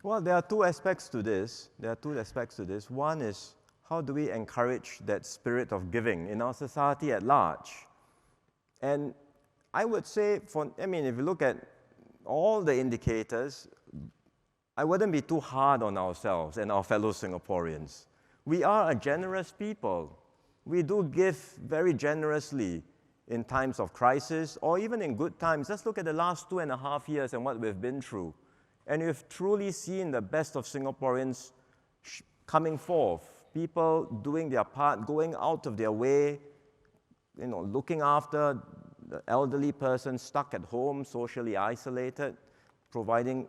Well, there are two aspects to this. One is, how do we encourage that spirit of giving in our society at large? And I would say, if you look at all the indicators, I wouldn't be too hard on ourselves and our fellow Singaporeans. We are a generous people. We do give very generously in times of crisis or even in good times. Just look at the last 2.5 years and what we've been through. And we've truly seen the best of Singaporeans coming forth, people doing their part, going out of their way, looking after the elderly person stuck at home, socially isolated, providing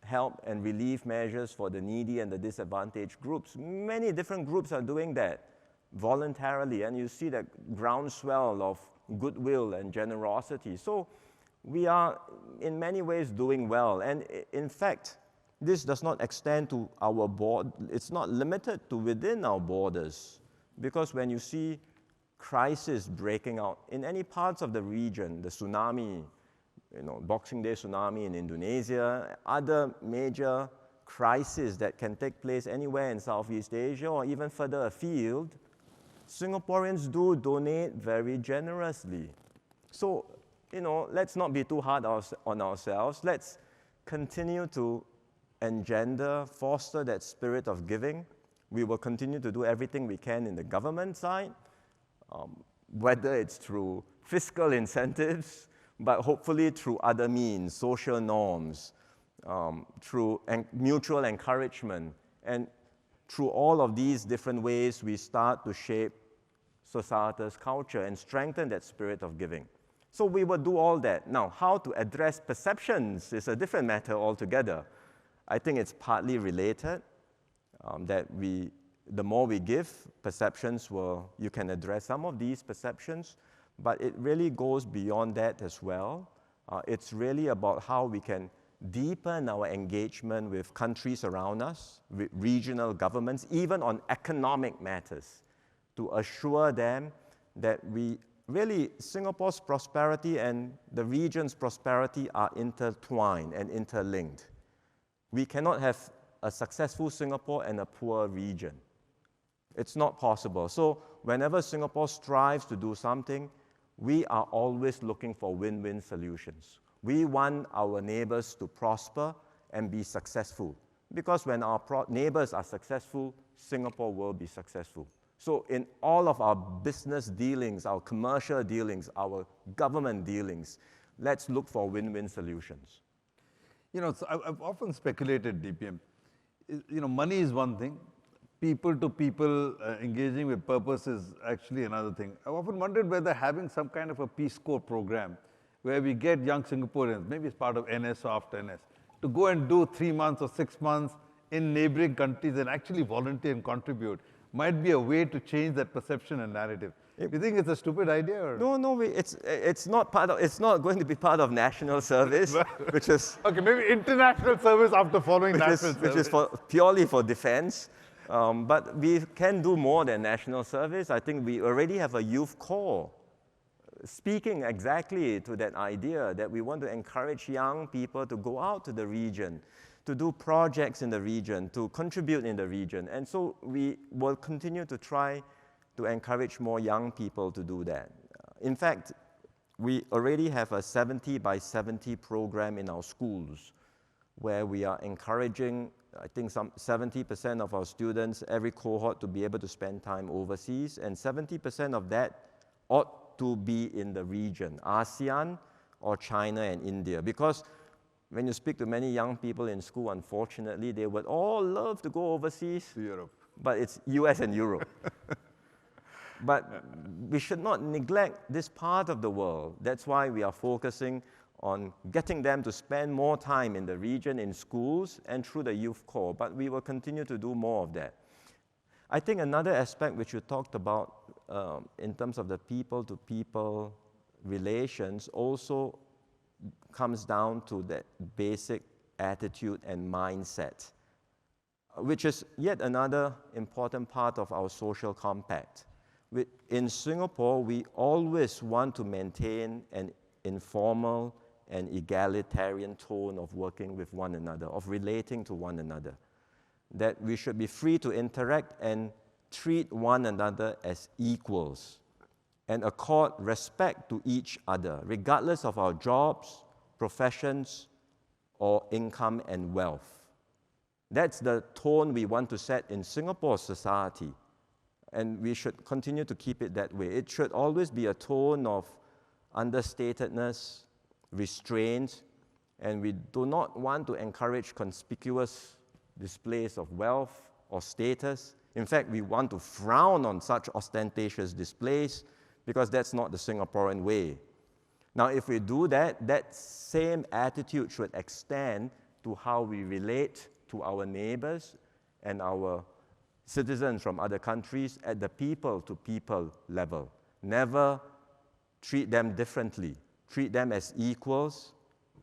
help and relief measures for the needy and the disadvantaged groups. Many different groups are doing that voluntarily, and you see that groundswell of goodwill and generosity. So we are in many ways doing well. And in fact, this does not extend to our board. It's not limited to within our borders, because when you see crisis breaking out in any parts of the region, the tsunami, Boxing Day tsunami in Indonesia, other major crises that can take place anywhere in Southeast Asia or even further afield, Singaporeans do donate very generously. So, let's not be too hard on ourselves. Let's continue to foster that spirit of giving. We will continue to do everything we can in the government side, whether it's through fiscal incentives, but hopefully through other means, social norms, through mutual encouragement. And through all of these different ways, we start to shape society's culture and strengthen that spirit of giving. So we will do all that. Now, how to address perceptions is a different matter altogether. I think it's partly related, that the more we give, you can address some of these perceptions, but it really goes beyond that as well. It's really about how we can deepen our engagement with countries around us, with regional governments, even on economic matters, to assure them that Singapore's prosperity and the region's prosperity are intertwined and interlinked. We cannot have a successful Singapore and a poor region. It's not possible. So whenever Singapore strives to do something, we are always looking for win-win solutions. We want our neighbors to prosper and be successful, because when our neighbors are successful, Singapore will be successful. So in all of our business dealings, our commercial dealings, our government dealings, let's look for win-win solutions. So I've often speculated, DPM, money is one thing, people to people engaging with purpose is actually another thing. I've often wondered whether having some kind of a Peace Corps program where we get young Singaporeans, maybe it's part of NS or after NS, to go and do 3 months or 6 months in neighboring countries and actually volunteer and contribute might be a way to change that perception and narrative. Do you think it's a stupid idea? Or? No, it's not going to be part of national service, which is... Okay, maybe international service after following national service. Which is purely for defense. But we can do more than national service. I think we already have a youth corps speaking exactly to that idea that we want to encourage young people to go out to the region, to do projects in the region, to contribute in the region. And so we will continue to try to encourage more young people to do that. In fact, we already have a 70 by 70 program in our schools where we are encouraging, I think, some 70% of our students, every cohort, to be able to spend time overseas, and 70% of that ought to be in the region, ASEAN or China and India. Because when you speak to many young people in school, unfortunately, they would all love to go overseas. To Europe. But it's US and Europe. But we should not neglect this part of the world. That's why we are focusing on getting them to spend more time in the region, in schools, and through the youth corps. But we will continue to do more of that. I think another aspect which you talked about in terms of the people-to-people relations also comes down to that basic attitude and mindset, which is yet another important part of our social compact. In Singapore, we always want to maintain an informal an egalitarian tone of working with one another, of relating to one another. That we should be free to interact and treat one another as equals and accord respect to each other, regardless of our jobs, professions, or income and wealth. That's the tone we want to set in Singapore society, and we should continue to keep it that way. It should always be a tone of understatedness, restraint, and we do not want to encourage conspicuous displays of wealth or status. In fact, we want to frown on such ostentatious displays because that's not the Singaporean way. Now, if we do that, that same attitude should extend to how we relate to our neighbors and our citizens from other countries at the people-to-people level. Never treat them differently. Treat them as equals,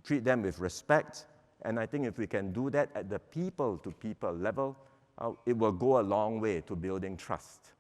treat them with respect, and I think if we can do that at the people-to-people level, it will go a long way to building trust.